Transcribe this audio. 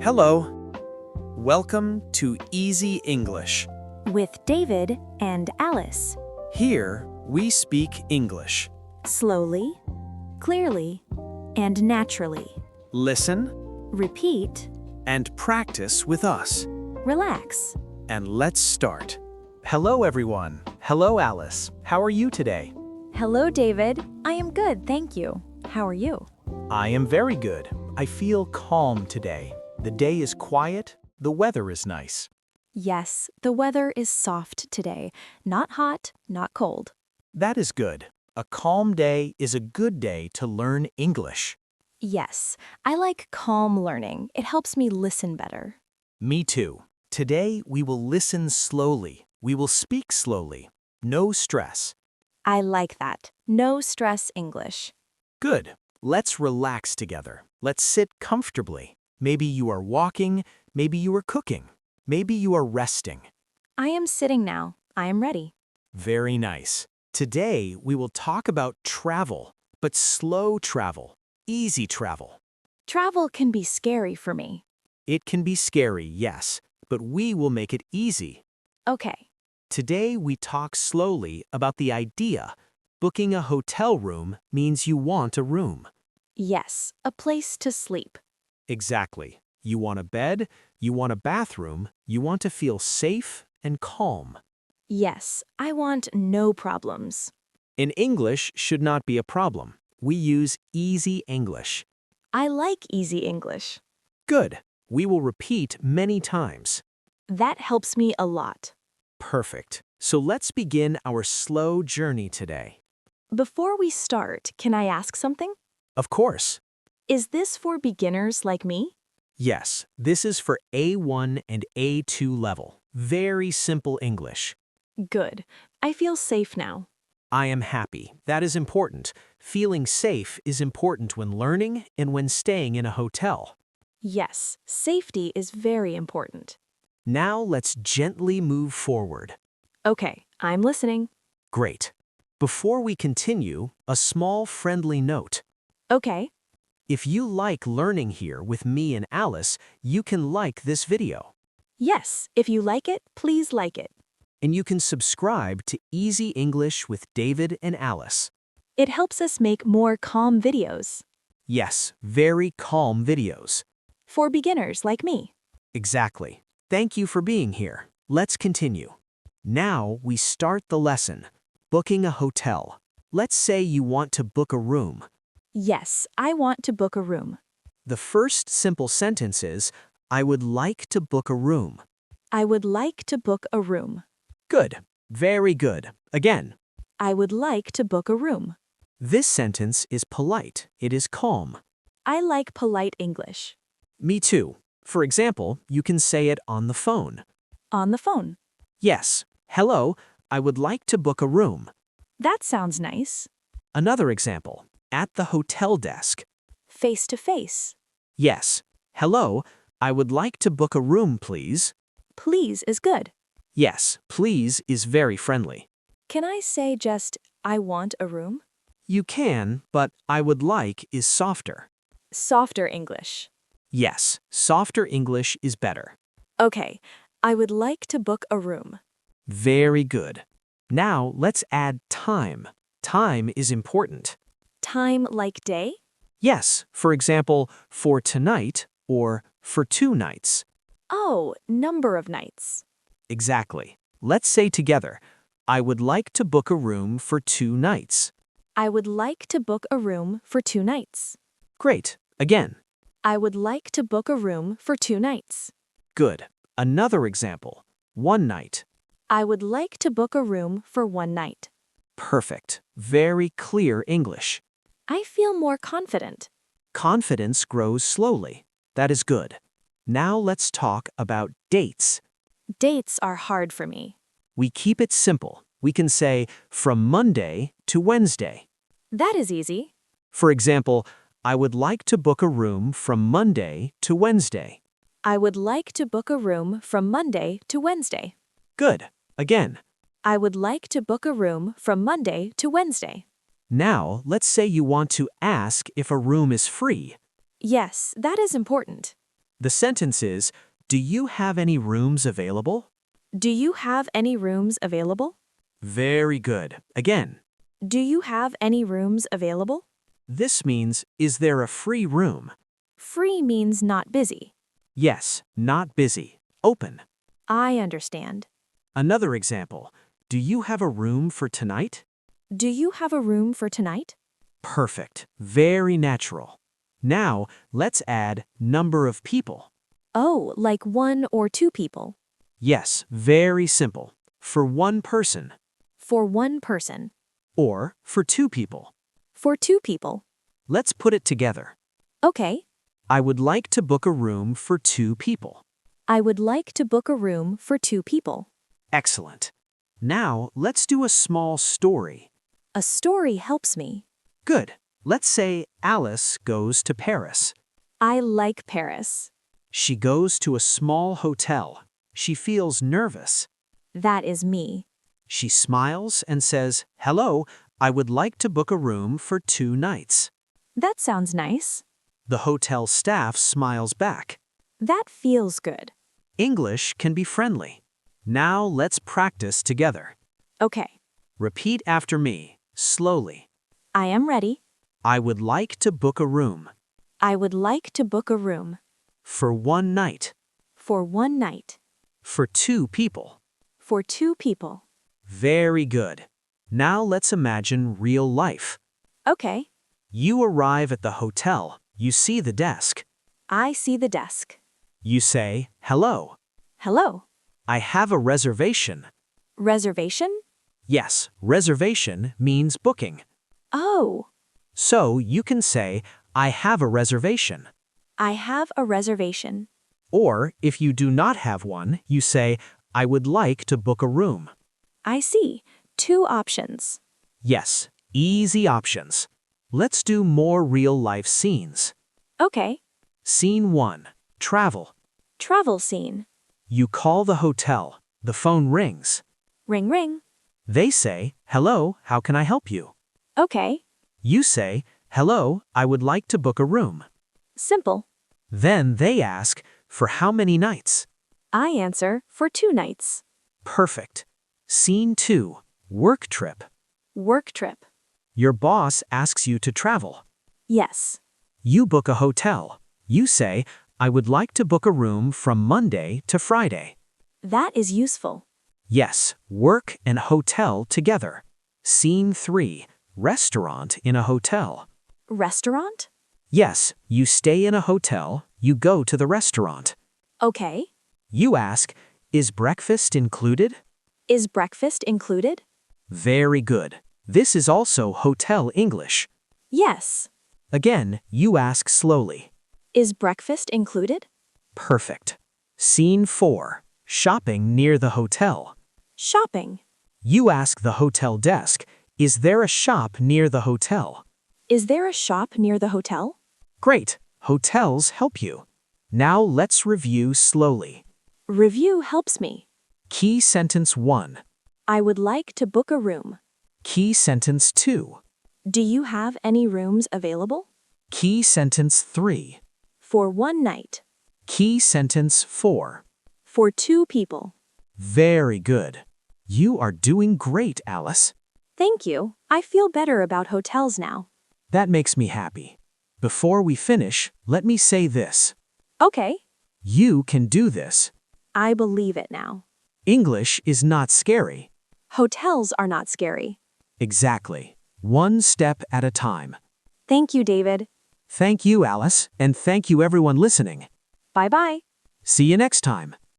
Hello. Welcome to Easy English. With David and Alice. Here, we speak English. Slowly, clearly, and naturally. Listen Repeat, and practice with us. relax. And let's start. Hello, everyone. Hello, Alice. How are you today? Hello, David. I am good, thank you. How are you? I am very good. I feel calm today. The day is quiet. The weather is nice. Yes, the weather is soft today. Not hot, not cold. That is good. A calm day is a good day to learn English. Yes, I like calm learning. It helps me listen better. Me too. Today, we will listen slowly. We will speak slowly. No stress. I like that. No stress English. Good. Let's relax together. Let's sit comfortably. Maybe you are walking, maybe you are cooking, maybe you are resting. I am sitting now. I am ready. Very nice. Today, we will talk about travel, but slow travel, easy travel. Travel can be scary for me. It can be scary, yes, but we will make it easy. Okay. Today, we talk slowly about the idea. Booking a hotel room means you want a room. Yes, a place to sleep. Exactly. You want a bed, you want a bathroom, you want to feel safe and calm. Yes, I want no problems. In English should not be a problem. We use easy English. I like easy English. Good. We will repeat many times. That helps me a lot. Perfect. So let's begin our slow journey today. Before we start, can I ask something? Of course. Is this for beginners like me? Yes, this is for A1 and A2 level. Very simple English. Good. I feel safe now. I am happy. That is important. Feeling safe is important when learning and when staying in a hotel. Yes, safety is very important. Now let's gently move forward. Okay, I'm listening. Great. Before we continue, a small friendly note. Okay. If you like learning here with me and Alice, you can like this video. Yes, if you like it, please like it. And you can subscribe to Easy English with David and Alice. It helps us make more calm videos. Yes, very calm videos. For beginners like me. Exactly. Thank you for being here. Let's continue. Now we start the lesson. Booking a hotel. Let's say you want to book a room. Yes, I want to book a room. The first simple sentence is, I would like to book a room. I would like to book a room. Good. Very good. Again. I would like to book a room. This sentence is polite. It is calm. I like polite English. Me too. For example, you can say it on the phone. On the phone. Yes. Hello, I would like to book a room. That sounds nice. Another example. At the hotel desk. Face to face. Yes. Hello, I would like to book a room, please. Please is good. Yes, please is very friendly. Can I say just, I want a room? You can, but I would like is softer. Softer English. Yes, softer English is better. Okay, I would like to book a room. Very good. Now let's add time. Time is important. Time like day? Yes, for example, for tonight or for 2 nights. Oh, number of nights. Exactly. Let's say together, I would like to book a room for 2 nights. I would like to book a room for 2 nights. Great. Again. I would like to book a room for 2 nights. Good. Another example. 1 night. I would like to book a room for 1 night. Perfect. Very clear English. I feel more confident. Confidence grows slowly. That is good. Now let's talk about dates. Dates are hard for me. We keep it simple. We can say from Monday to Wednesday. That is easy. For example, I would like to book a room from Monday to Wednesday. I would like to book a room from Monday to Wednesday. Good. Again. I would like to book a room from Monday to Wednesday. Now, let's say you want to ask if a room is free. Yes, that is important. The sentence is, do you have any rooms available? Do you have any rooms available? Very good. Again, Do you have any rooms available? this means, is there a free room? Free means not busy. Yes, not busy. Open. I understand. Another example, do you have a room for tonight? Do you have a room for tonight? Perfect. Very natural. Now, let's add number of people. Oh, like 1 or 2 people. Yes, very simple. For one person. For 1 person. Or for 2 people. For 2 people. Let's put it together. Okay. I would like to book a room for 2 people. I would like to book a room for 2 people. Excellent. Now, let's do a small story. A story helps me. Good. Let's say Alice goes to Paris. I like Paris. She goes to a small hotel. She feels nervous. That is me. She smiles and says, "Hello, I would like to book a room for 2 nights." That sounds nice. The hotel staff smiles back. That feels good. English can be friendly. Now let's practice together. Okay. Repeat after me, slowly. I am ready. I would like to book a room. I would like to book a room. For 1 night. For 1 night. For 2 people. For 2 people. Very good. Now let's imagine real life. Okay. You arrive at the hotel. You see the desk. I see the desk. You say, "Hello, Hello. I have a reservation." Reservation? Yes, reservation means booking. Oh, So you can say, "I have a reservation." I have a reservation. Or if you do not have one, you say, "I would like to book a room." I see. 2 options. Yes, easy options. Let's do more real-life scenes. Okay. Scene 1. Travel. Travel scene. You call the hotel. The phone rings. Ring ring. They say, "Hello, how can I help you?" Okay. You say, "Hello, I would like to book a room." Simple. Then they ask, "For how many nights?" I answer for 2 nights. Perfect. Scene 2. Work trip. Work trip. Your boss asks you to travel. Yes. You book a hotel. You say, "I would like to book a room from Monday to Friday." That is useful. Yes, work and hotel together. Scene 3. Restaurant in a hotel. Restaurant? Yes, you stay in a hotel, you go to the restaurant. Okay. You ask, "Is breakfast included?" Is breakfast included? Very good. This is also hotel English. Yes. Again, you ask slowly. Is breakfast included? Perfect. Scene 4. Shopping near the hotel. Shopping. You ask the hotel desk, "Is there a shop near the hotel?" Is there a shop near the hotel? Great. Hotels help you. Now let's review slowly. Review helps me. Key sentence 1. I would like to book a room. Key sentence 2. Do you have any rooms available? Key sentence 3. For 1 night. Key sentence 4. For 2 people. Very good. You are doing great, Alice. Thank you. I feel better about hotels now. That makes me happy. Before we finish, let me say this. Okay. You can do this. I believe it now. English is not scary. Hotels are not scary. Exactly. One step at a time. Thank you, David. Thank you, Alice, and thank you everyone listening. Bye-bye. See you next time.